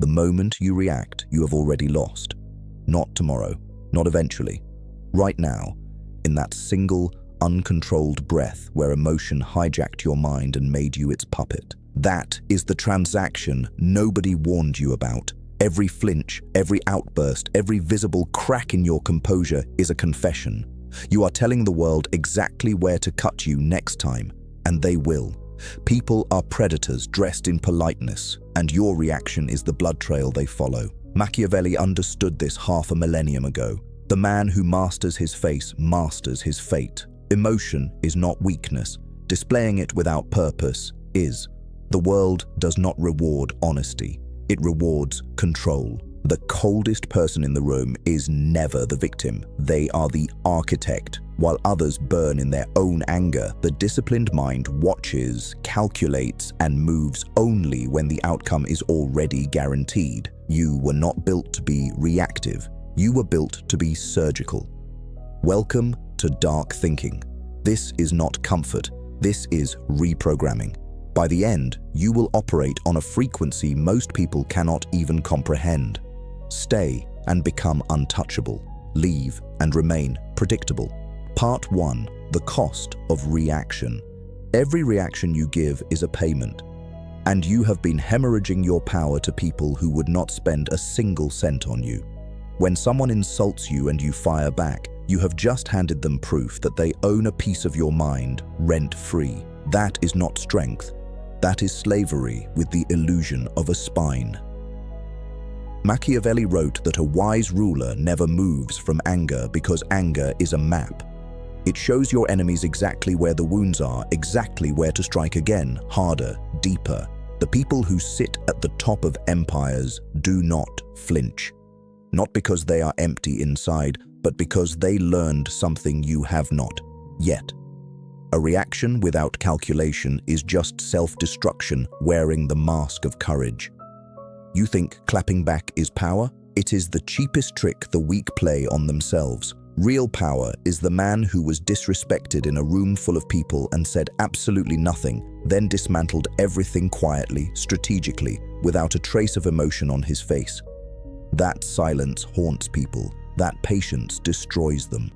The moment you react, you have already lost. Not tomorrow, not eventually. Right now, in that single, uncontrolled breath where emotion hijacked your mind and made you its puppet. That is the transaction nobody warned you about. Every flinch, every outburst, every visible crack in your composure is a confession. You are telling the world exactly where to cut you next time, and they will. People are predators dressed in politeness, and your reaction is the blood trail they follow. Machiavelli understood this half a millennium ago. The man who masters his face masters his fate. Emotion is not weakness. Displaying it without purpose is. The world does not reward honesty. It rewards control. The coldest person in the room is never the victim. They are the architect. While others burn in their own anger, the disciplined mind watches, calculates, and moves only when the outcome is already guaranteed. You were not built to be reactive. You were built to be surgical. Welcome to dark thinking. This is not comfort. This is reprogramming. By the end, you will operate on a frequency most people cannot even comprehend. Stay and become untouchable. Leave and remain predictable. Part 1. The cost of reaction. Every reaction you give is a payment, and you have been hemorrhaging your power to people who would not spend a single cent on you. When someone insults you and you fire back, you have just handed them proof that they own a piece of your mind rent-free. That is not strength. That is slavery with the illusion of a spine. Machiavelli wrote that a wise ruler never moves from anger because anger is a map. It shows your enemies exactly where the wounds are, exactly where to strike again, harder, deeper. The people who sit at the top of empires do not flinch. Not because they are empty inside, but because they learned something you have not yet. A reaction without calculation is just self-destruction wearing the mask of courage. You think clapping back is power? It is the cheapest trick the weak play on themselves. Real power is the man who was disrespected in a room full of people and said absolutely nothing, then dismantled everything quietly, strategically, without a trace of emotion on his face. That silence haunts people. That patience destroys them.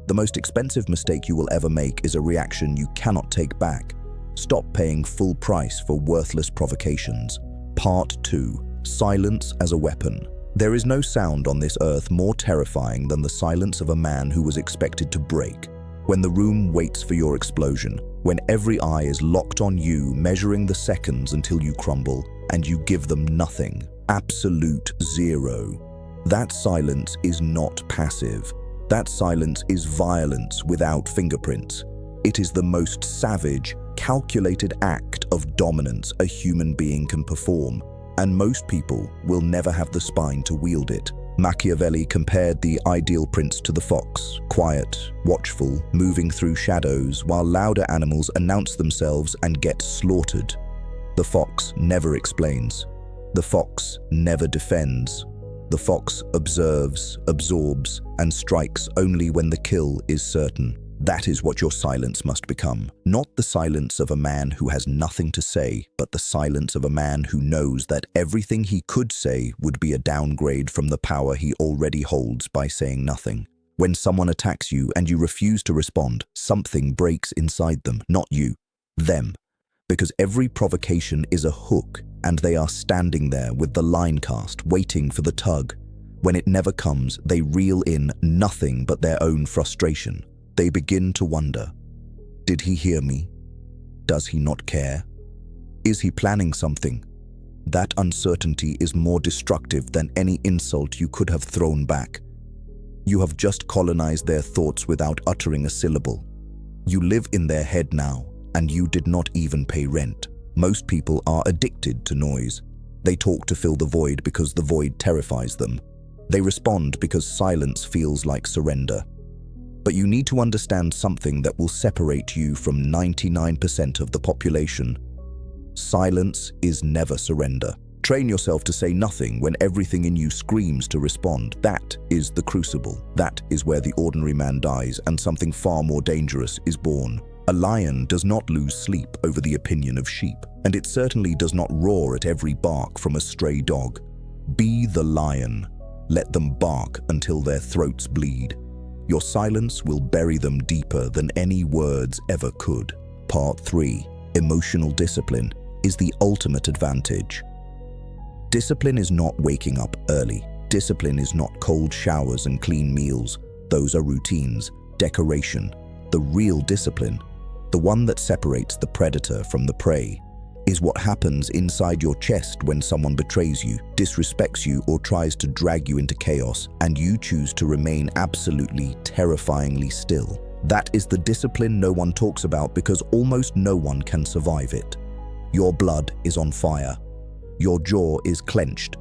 The most expensive mistake you will ever make is a reaction you cannot take back. Stop paying full price for worthless provocations. Part 2. Silence as a weapon. There is no sound on this earth more terrifying than the silence of a man who was expected to break. When the room waits for your explosion, when every eye is locked on you, measuring the seconds until you crumble, and you give them nothing. Absolute zero. That silence is not passive. That silence is violence without fingerprints. It is the most savage, calculated act of dominance a human being can perform, and most people will never have the spine to wield it. Machiavelli compared the ideal prince to the fox, quiet, watchful, moving through shadows, while louder animals announce themselves and get slaughtered. The fox never explains. The fox never defends. The fox observes, absorbs, and strikes only when the kill is certain. That is what your silence must become. Not the silence of a man who has nothing to say, but the silence of a man who knows that everything he could say would be a downgrade from the power he already holds by saying nothing. When someone attacks you and you refuse to respond, something breaks inside them, not you, them. Because every provocation is a hook, and they are standing there with the line cast, waiting for the tug. When it never comes, they reel in nothing but their own frustration. They begin to wonder, did he hear me? Does he not care? Is he planning something? That uncertainty is more destructive than any insult you could have thrown back. You have just colonized their thoughts without uttering a syllable. You live in their head now, and you did not even pay rent. Most people are addicted to noise. They talk to fill the void because the void terrifies them. They respond because silence feels like surrender. But you need to understand something that will separate you from 99% of the population. Silence is never surrender. Train yourself to say nothing when everything in you screams to respond. That is the crucible. That is where the ordinary man dies and something far more dangerous is born. A lion does not lose sleep over the opinion of sheep, and it certainly does not roar at every bark from a stray dog. Be the lion. Let them bark until their throats bleed. Your silence will bury them deeper than any words ever could. Part 3. Emotional discipline is the ultimate advantage. Discipline is not waking up early. Discipline is not cold showers and clean meals. Those are routines, decoration. The real discipline, the one that separates the predator from the prey, is what happens inside your chest when someone betrays you, disrespects you, or tries to drag you into chaos, and you choose to remain absolutely, terrifyingly still. That is the discipline no one talks about because almost no one can survive it. Your blood is on fire. Your jaw is clenched.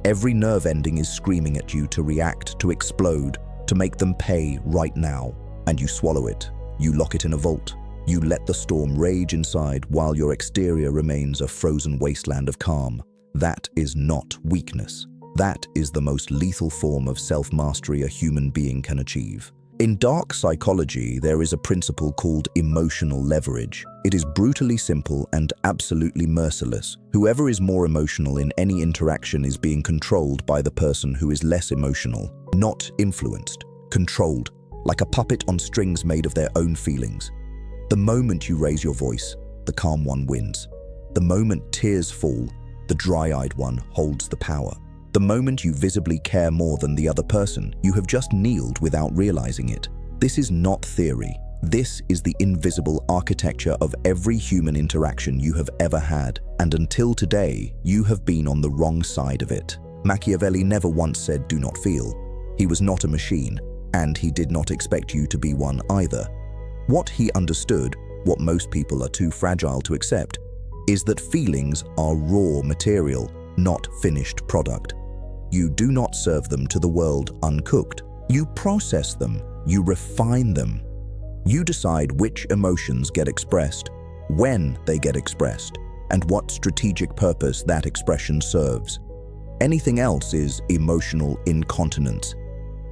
Every nerve ending is screaming at you to react, to explode, to make them pay right now. And you swallow it. You lock it in a vault. You let the storm rage inside while your exterior remains a frozen wasteland of calm. That is not weakness. That is the most lethal form of self-mastery a human being can achieve. In dark psychology, there is a principle called emotional leverage. It is brutally simple and absolutely merciless. Whoever is more emotional in any interaction is being controlled by the person who is less emotional, not influenced, controlled, like a puppet on strings made of their own feelings. The moment you raise your voice, the calm one wins. The moment tears fall, the dry-eyed one holds the power. The moment you visibly care more than the other person, you have just kneeled without realizing it. This is not theory. This is the invisible architecture of every human interaction you have ever had, and until today, you have been on the wrong side of it. Machiavelli never once said, "Do not feel." He was not a machine, and he did not expect you to be one either. What he understood, what most people are too fragile to accept, is that feelings are raw material, not finished product. You do not serve them to the world uncooked. You process them, you refine them. You decide which emotions get expressed, when they get expressed, and what strategic purpose that expression serves. Anything else is emotional incontinence,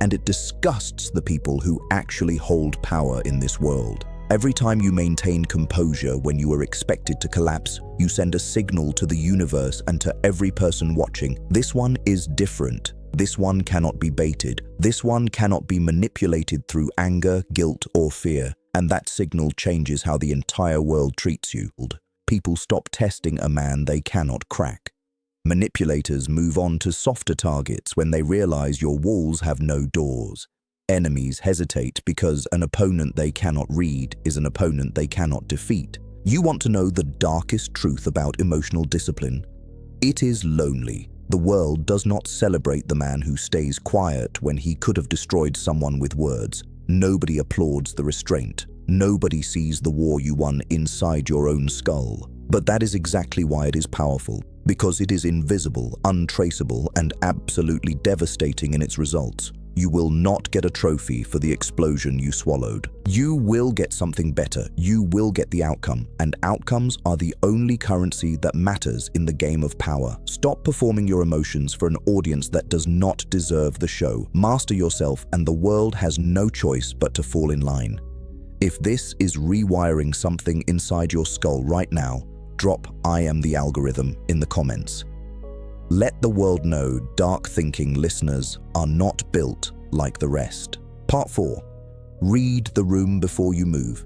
and it disgusts the people who actually hold power in this world. Every time you maintain composure when you are expected to collapse, you send a signal to the universe and to every person watching. This one is different. This one cannot be baited. This one cannot be manipulated through anger, guilt, or fear. And that signal changes how the entire world treats you. People stop testing a man they cannot crack. Manipulators move on to softer targets when they realize your walls have no doors. Enemies hesitate because an opponent they cannot read is an opponent they cannot defeat. You want to know the darkest truth about emotional discipline? It is lonely. The world does not celebrate the man who stays quiet when he could have destroyed someone with words. Nobody applauds the restraint. Nobody sees the war you won inside your own skull. But that is exactly why it is powerful, because it is invisible, untraceable, and absolutely devastating in its results. You will not get a trophy for the explosion you swallowed. You will get something better. You will get the outcome, and outcomes are the only currency that matters in the game of power. Stop performing your emotions for an audience that does not deserve the show. Master yourself, and the world has no choice but to fall in line. If this is rewiring something inside your skull right now, drop "I am the algorithm" in the comments. Let the world know dark-thinking listeners are not built like the rest. Part 4. Read the room before you move.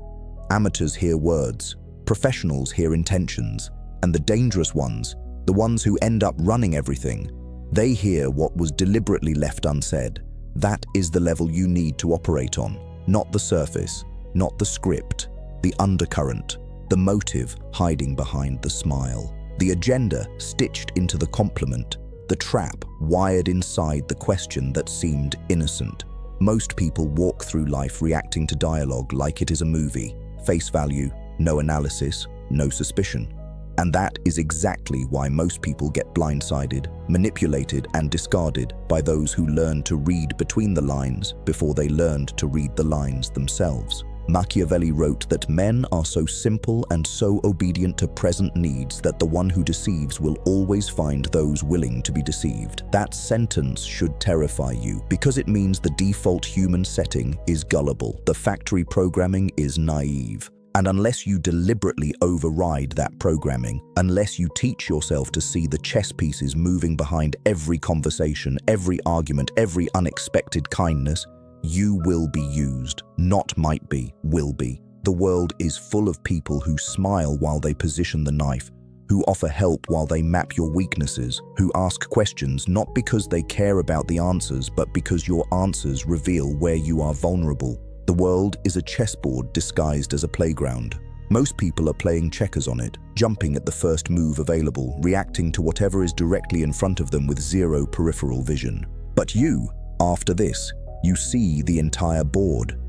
Amateurs hear words, professionals hear intentions, and the dangerous ones, the ones who end up running everything, they hear what was deliberately left unsaid. That is the level you need to operate on, not the surface, not the script, the undercurrent, the motive hiding behind the smile. The agenda stitched into the compliment, the trap wired inside the question that seemed innocent. Most people walk through life reacting to dialogue like it is a movie. Face value, no analysis, no suspicion. And that is exactly why most people get blindsided, manipulated, and discarded by those who learn to read between the lines before they learned to read the lines themselves. Machiavelli wrote that men are so simple and so obedient to present needs that the one who deceives will always find those willing to be deceived. That sentence should terrify you because it means the default human setting is gullible. The factory programming is naive. And unless you deliberately override that programming, unless you teach yourself to see the chess pieces moving behind every conversation, every argument, every unexpected kindness, you will be used. Not might be, will be. The world is full of people who smile while they position the knife, who offer help while they map your weaknesses, who ask questions not because they care about the answers, but because your answers reveal where you are vulnerable. The world is a chessboard disguised as a playground. Most people are playing checkers on it, jumping at the first move available, reacting to whatever is directly in front of them with zero peripheral vision. But you, after this, you see the entire board.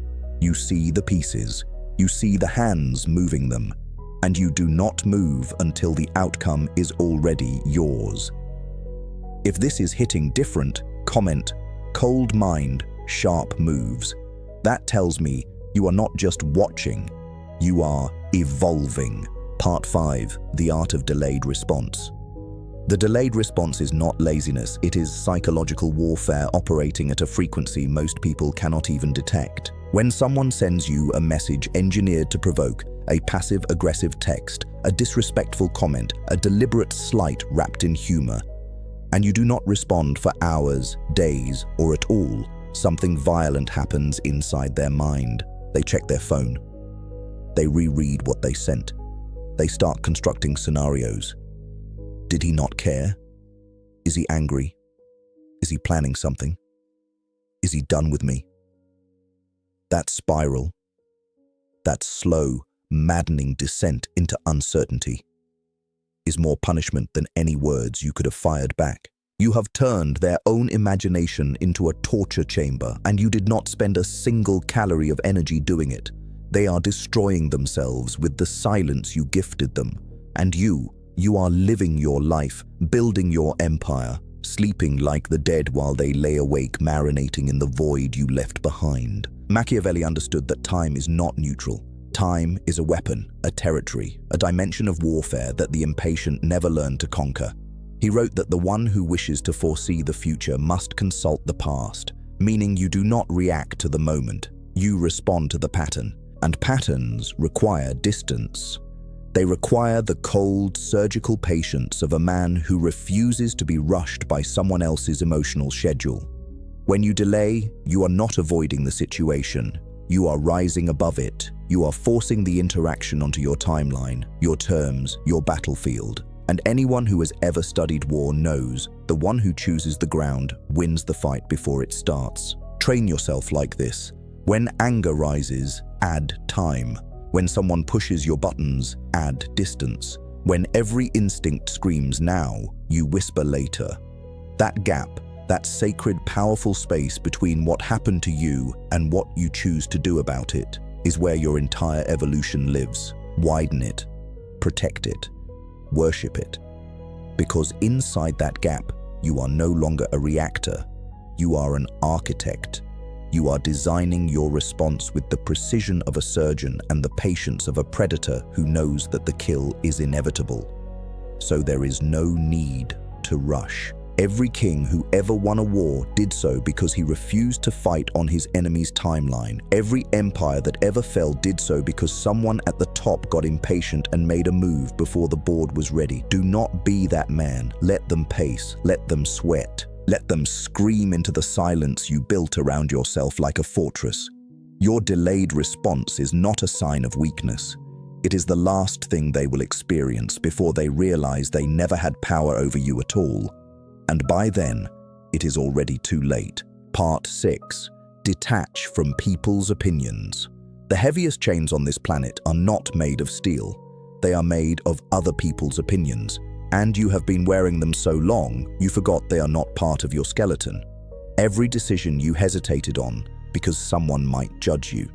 You see the pieces. You see the hands moving them. And you do not move until the outcome is already yours. If this is hitting different, comment, cold mind, sharp moves. That tells me you are not just watching, you are evolving. Part 5, The Art of Delayed Response. The delayed response is not laziness, it is psychological warfare operating at a frequency most people cannot even detect. When someone sends you a message engineered to provoke, a passive-aggressive text, a disrespectful comment, a deliberate slight wrapped in humor, and you do not respond for hours, days, or at all, something violent happens inside their mind. They check their phone. They reread what they sent. They start constructing scenarios. Did he not care? Is he angry? Is he planning something? Is he done with me? That spiral, that slow, maddening descent into uncertainty, is more punishment than any words you could have fired back. You have turned their own imagination into a torture chamber, and you did not spend a single calorie of energy doing it. They are destroying themselves with the silence you gifted them. And you are living your life, building your empire, sleeping like the dead while they lay awake marinating in the void you left behind. Machiavelli understood that time is not neutral. Time is a weapon, a territory, a dimension of warfare that the impatient never learn to conquer. He wrote that the one who wishes to foresee the future must consult the past, meaning you do not react to the moment, you respond to the pattern. And patterns require distance. They require the cold, surgical patience of a man who refuses to be rushed by someone else's emotional schedule. When you delay, you are not avoiding the situation. You are rising above it. You are forcing the interaction onto your timeline, your terms, your battlefield. And anyone who has ever studied war knows the one who chooses the ground wins the fight before it starts. Train yourself like this. When anger rises, add time. When someone pushes your buttons, add distance. When every instinct screams now, you whisper later. That gap, that sacred, powerful space between what happened to you and what you choose to do about it, is where your entire evolution lives. Widen it, protect it, worship it. Because inside that gap, you are no longer a reactor, you are an architect. You are designing your response with the precision of a surgeon and the patience of a predator who knows that the kill is inevitable. So there is no need to rush. Every king who ever won a war did so because he refused to fight on his enemy's timeline. Every empire that ever fell did so because someone at the top got impatient and made a move before the board was ready. Do not be that man. Let them pace. Let them sweat. Let them scream into the silence you built around yourself like a fortress. Your delayed response is not a sign of weakness. It is the last thing they will experience before they realize they never had power over you at all. And by then, it is already too late. Part 6. Detach from people's opinions. The heaviest chains on this planet are not made of steel. They are made of other people's opinions. And you have been wearing them so long, you forgot they are not part of your skeleton. Every decision you hesitated on because someone might judge you.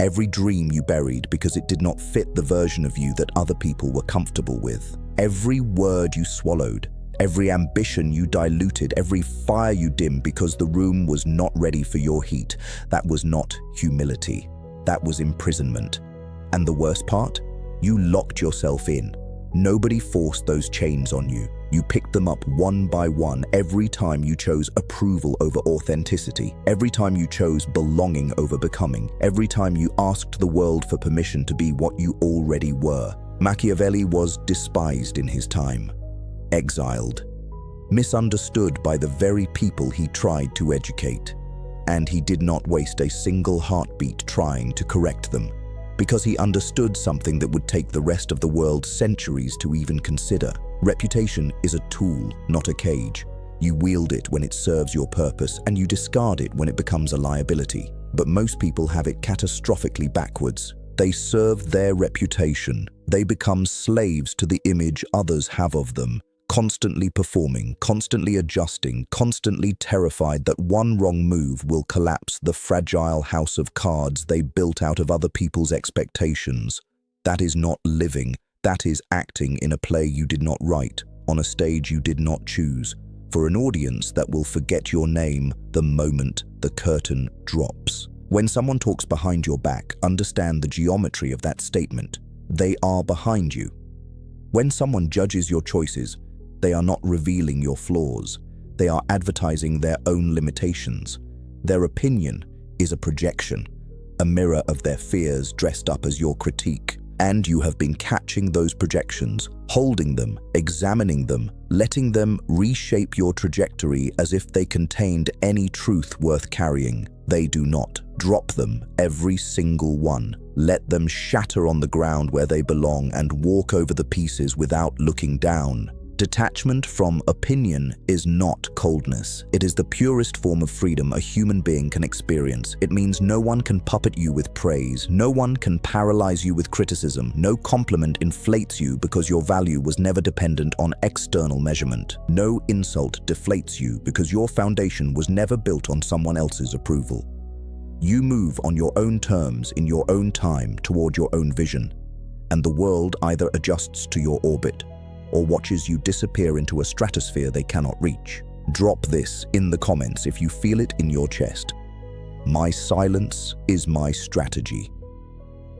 Every dream you buried because it did not fit the version of you that other people were comfortable with. Every word you swallowed. Every ambition you diluted. Every fire you dimmed because the room was not ready for your heat. That was not humility. That was imprisonment. And the worst part? You locked yourself in. Nobody forced those chains on you. You picked them up one by one every time you chose approval over authenticity, every time you chose belonging over becoming, every time you asked the world for permission to be what you already were. Machiavelli was despised in his time, exiled, misunderstood by the very people he tried to educate, and he did not waste a single heartbeat trying to correct them, because he understood something that would take the rest of the world centuries to even consider. Reputation is a tool, not a cage. You wield it when it serves your purpose, and you discard it when it becomes a liability. But most people have it catastrophically backwards. They serve their reputation. They become slaves to the image others have of them, constantly performing, constantly adjusting, constantly terrified that one wrong move will collapse the fragile house of cards they built out of other people's expectations. That is not living. That is acting in a play you did not write, on a stage you did not choose, for an audience that will forget your name the moment the curtain drops. When someone talks behind your back, understand the geometry of that statement. They are behind you. When someone judges your choices, they are not revealing your flaws. They are advertising their own limitations. Their opinion is a projection, a mirror of their fears dressed up as your critique. And you have been catching those projections, holding them, examining them, letting them reshape your trajectory as if they contained any truth worth carrying. They do not. Drop them, every single one. Let them shatter on the ground where they belong and walk over the pieces without looking down. Detachment from opinion is not coldness. It is the purest form of freedom a human being can experience. It means no one can puppet you with praise. No one can paralyze you with criticism. No compliment inflates you because your value was never dependent on external measurement. No insult deflates you because your foundation was never built on someone else's approval. You move on your own terms in your own time toward your own vision, and the world either adjusts to your orbit or watches you disappear into a stratosphere they cannot reach. Drop this in the comments if you feel it in your chest. My silence is my strategy.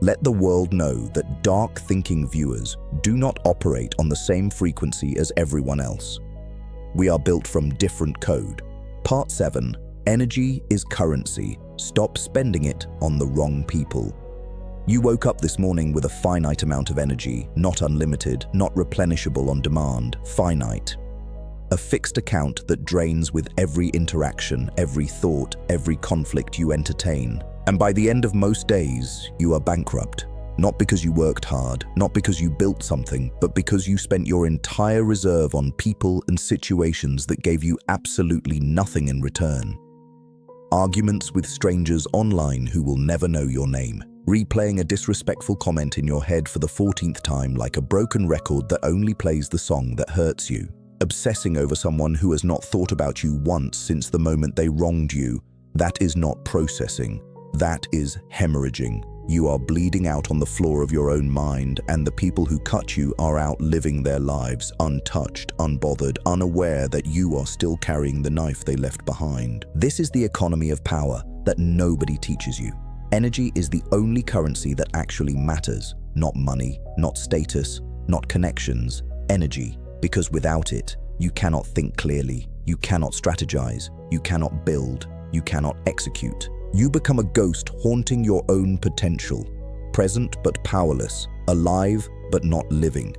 Let the world know that dark-thinking viewers do not operate on the same frequency as everyone else. We are built from different code. Part 7. Energy is currency. Stop spending it on the wrong people. You woke up this morning with a finite amount of energy, not unlimited, not replenishable on demand, finite. A fixed account that drains with every interaction, every thought, every conflict you entertain. And by the end of most days, you are bankrupt. Not because you worked hard, not because you built something, but because you spent your entire reserve on people and situations that gave you absolutely nothing in return. Arguments with strangers online who will never know your name. Replaying a disrespectful comment in your head for the 14th time like a broken record that only plays the song that hurts you. Obsessing over someone who has not thought about you once since the moment they wronged you. That is not processing. That is hemorrhaging. You are bleeding out on the floor of your own mind, and the people who cut you are out living their lives, untouched, unbothered, unaware that you are still carrying the knife they left behind. This is the economy of power that nobody teaches you. Energy is the only currency that actually matters, not money, not status, not connections. Energy, because without it, you cannot think clearly, you cannot strategize, you cannot build, you cannot execute. You become a ghost haunting your own potential, present but powerless, alive but not living.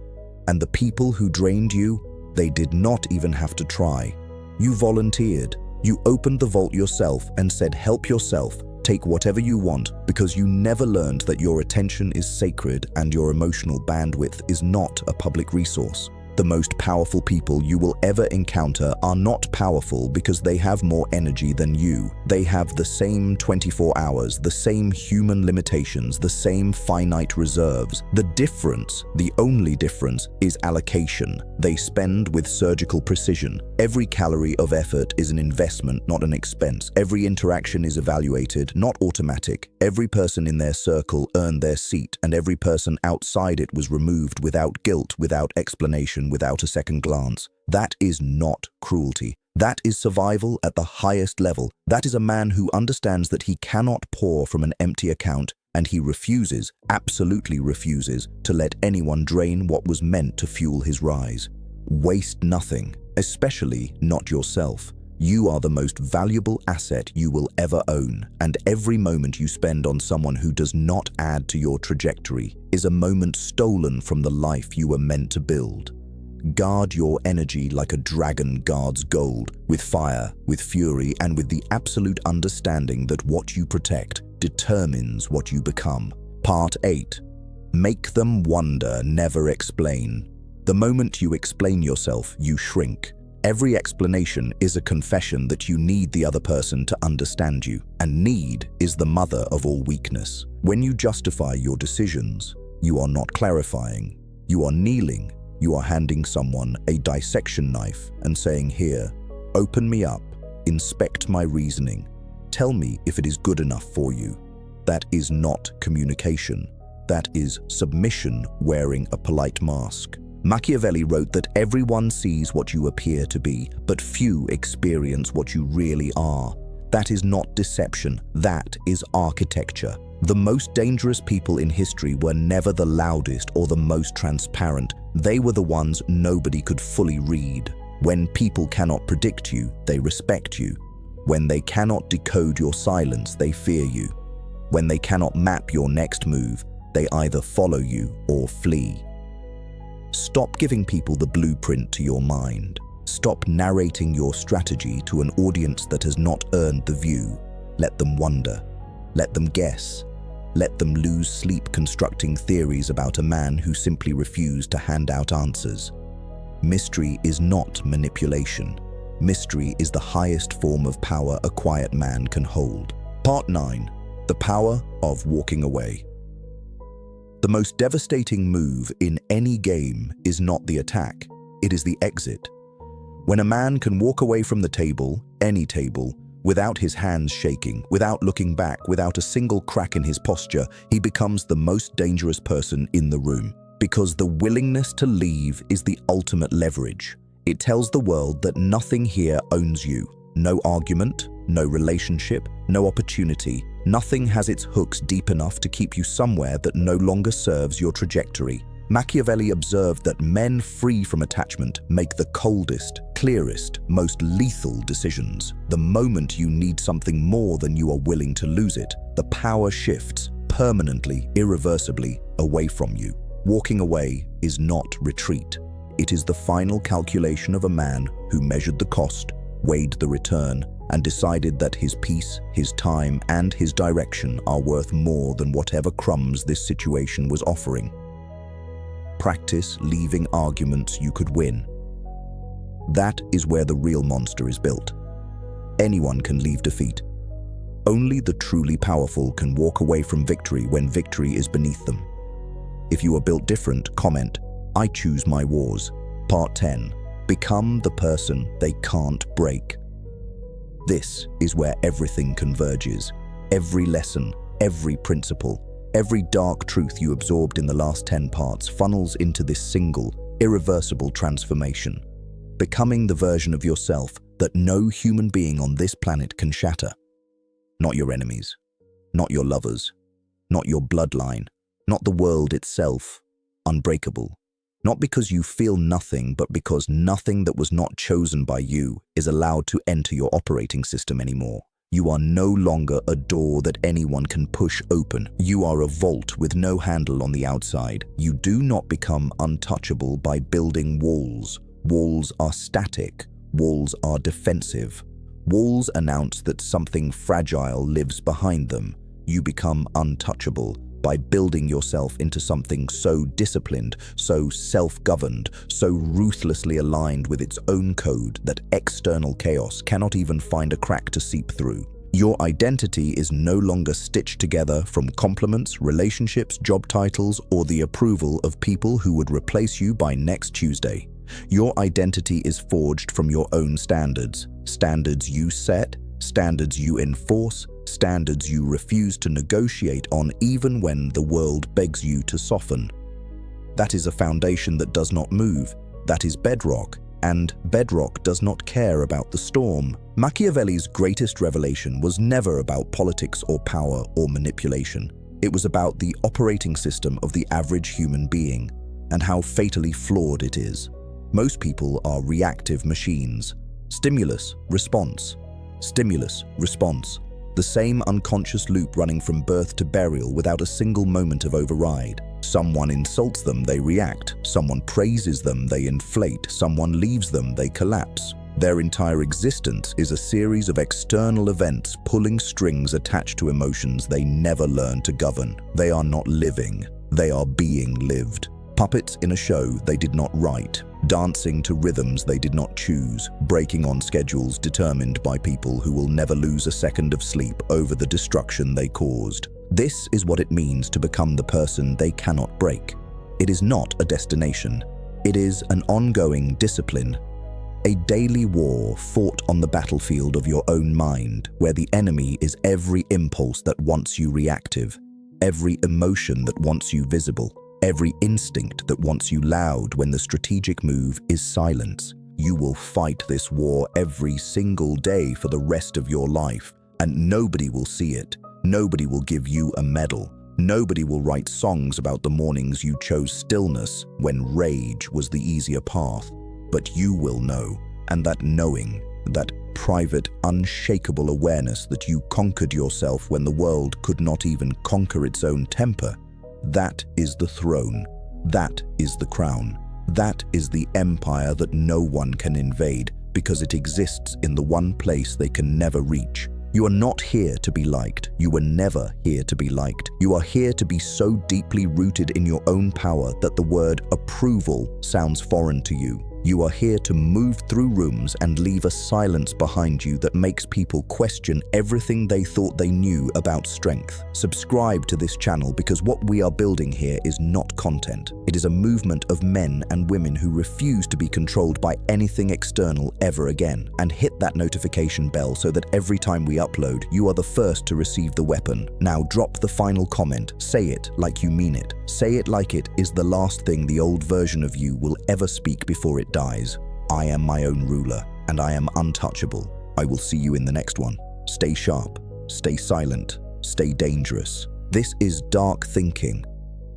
And the people who drained you, they did not even have to try. You volunteered. You opened the vault yourself and said, help yourself. Take whatever you want, because you never learned that your attention is sacred and your emotional bandwidth is not a public resource. The most powerful people you will ever encounter are not powerful because they have more energy than you. They have the same 24 hours, the same human limitations, the same finite reserves. The difference, the only difference, is allocation. They spend with surgical precision. Every calorie of effort is an investment, not an expense. Every interaction is evaluated, not automatic. Every person in their circle earned their seat, and every person outside it was removed without guilt, without explanation, without a second glance. That is not cruelty. That is survival at the highest level. That is a man who understands that he cannot pour from an empty account, and he refuses, absolutely refuses, to let anyone drain what was meant to fuel his rise. Waste nothing, especially not yourself. You are the most valuable asset you will ever own, and every moment you spend on someone who does not add to your trajectory is a moment stolen from the life you were meant to build. Guard your energy like a dragon guards gold, with fire, with fury, and with the absolute understanding that what you protect determines what you become. Part 8. Make them wonder, never explain. The moment you explain yourself, you shrink. Every explanation is a confession that you need the other person to understand you, and need is the mother of all weakness. When you justify your decisions, you are not clarifying. You are kneeling. You are handing someone a dissection knife and saying, "Here, open me up, inspect my reasoning, tell me if it is good enough for you." That is not communication. That is submission wearing a polite mask. Machiavelli wrote that everyone sees what you appear to be, but few experience what you really are. That is not deception, that is architecture. The most dangerous people in history were never the loudest or the most transparent. They were the ones nobody could fully read. When people cannot predict you, they respect you. When they cannot decode your silence, they fear you. When they cannot map your next move, they either follow you or flee. Stop giving people the blueprint to your mind. Stop narrating your strategy to an audience that has not earned the view. Let them wonder. Let them guess. Let them lose sleep constructing theories about a man who simply refused to hand out answers. Mystery is not manipulation. Mystery is the highest form of power a quiet man can hold. Part 9. The power of walking away. The most devastating move in any game is not the attack, it is the exit. When a man can walk away from the table, any table, without his hands shaking, without looking back, without a single crack in his posture, he becomes the most dangerous person in the room. Because the willingness to leave is the ultimate leverage. It tells the world that nothing here owns you. No argument, no relationship, no opportunity. Nothing has its hooks deep enough to keep you somewhere that no longer serves your trajectory. Machiavelli observed that men free from attachment make the coldest, clearest, most lethal decisions. The moment you need something more than you are willing to lose it, the power shifts permanently, irreversibly away from you. Walking away is not retreat. It is the final calculation of a man who measured the cost, weighed the return, and decided that his peace, his time, and his direction are worth more than whatever crumbs this situation was offering. Practice leaving arguments you could win. That is where the real monster is built. Anyone can leave defeat. Only the truly powerful can walk away from victory when victory is beneath them. If you are built different, comment, "I choose my wars." Part 10. Become the person they can't break. This is where everything converges. Every lesson, every principle, every dark truth you absorbed in the last 10 parts funnels into this single, irreversible transformation. Becoming the version of yourself that no human being on this planet can shatter. Not your enemies, not your lovers, not your bloodline, not the world itself. Unbreakable. Not because you feel nothing, but because nothing that was not chosen by you is allowed to enter your operating system anymore. You are no longer a door that anyone can push open. You are a vault with no handle on the outside. You do not become untouchable by building walls. Walls are static. Walls are defensive. Walls announce that something fragile lives behind them. You become untouchable by building yourself into something so disciplined, so self-governed, so ruthlessly aligned with its own code that external chaos cannot even find a crack to seep through. Your identity is no longer stitched together from compliments, relationships, job titles, or the approval of people who would replace you by next Tuesday. Your identity is forged from your own standards. Standards you set, standards you enforce, standards you refuse to negotiate on even when the world begs you to soften. That is a foundation that does not move. That is bedrock, and bedrock does not care about the storm. Machiavelli's greatest revelation was never about politics or power or manipulation. It was about the operating system of the average human being and how fatally flawed it is. Most people are reactive machines. Stimulus, response. Stimulus, response. The same unconscious loop running from birth to burial without a single moment of override. Someone insults them, they react. Someone praises them, they inflate. Someone leaves them, they collapse. Their entire existence is a series of external events pulling strings attached to emotions they never learn to govern. They are not living, they are being lived. Puppets in a show they did not write, dancing to rhythms they did not choose, breaking on schedules determined by people who will never lose a second of sleep over the destruction they caused. This is what it means to become the person they cannot break. It is not a destination. It is an ongoing discipline. A daily war fought on the battlefield of your own mind, where the enemy is every impulse that wants you reactive, every emotion that wants you visible, every instinct that wants you loud when the strategic move is silence. You will fight this war every single day for the rest of your life, and nobody will see it. Nobody will give you a medal. Nobody will write songs about the mornings you chose stillness when rage was the easier path. But you will know, and that knowing, that private, unshakable awareness that you conquered yourself when the world could not even conquer its own temper, that is the throne, that is the crown, that is the empire that no one can invade because it exists in the one place they can never reach. You are not here to be liked. You were never here to be liked. You are here to be so deeply rooted in your own power that the word approval sounds foreign to you. You are here to move through rooms and leave a silence behind you that makes people question everything they thought they knew about strength. Subscribe to this channel because what we are building here is not content. It is a movement of men and women who refuse to be controlled by anything external ever again. And hit that notification bell so that every time we upload, you are the first to receive the weapon. Now drop the final comment. Say it like you mean it. Say it like it is the last thing the old version of you will ever speak before it dies. I am my own ruler, and I am untouchable. I will see you in the next one. Stay sharp, stay silent, stay dangerous. This is dark thinking.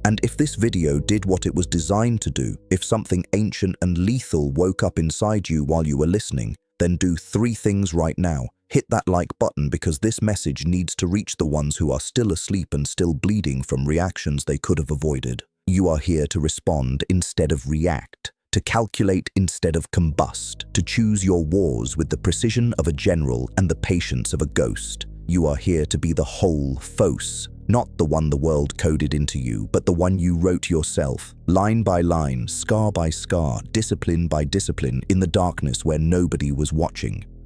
And if this video did what it was designed to do, if something ancient and lethal woke up inside you while you were listening, then do 3 things right now. Hit that like button because this message needs to reach the ones who are still asleep and still bleeding from reactions they could have avoided. You are here to respond instead of react, to calculate instead of combust, to choose your wars with the precision of a general and the patience of a ghost. You are here to be the whole Phos, not the one the world coded into you, but the one you wrote yourself, line by line, scar by scar, discipline by discipline, in the darkness where nobody was watching.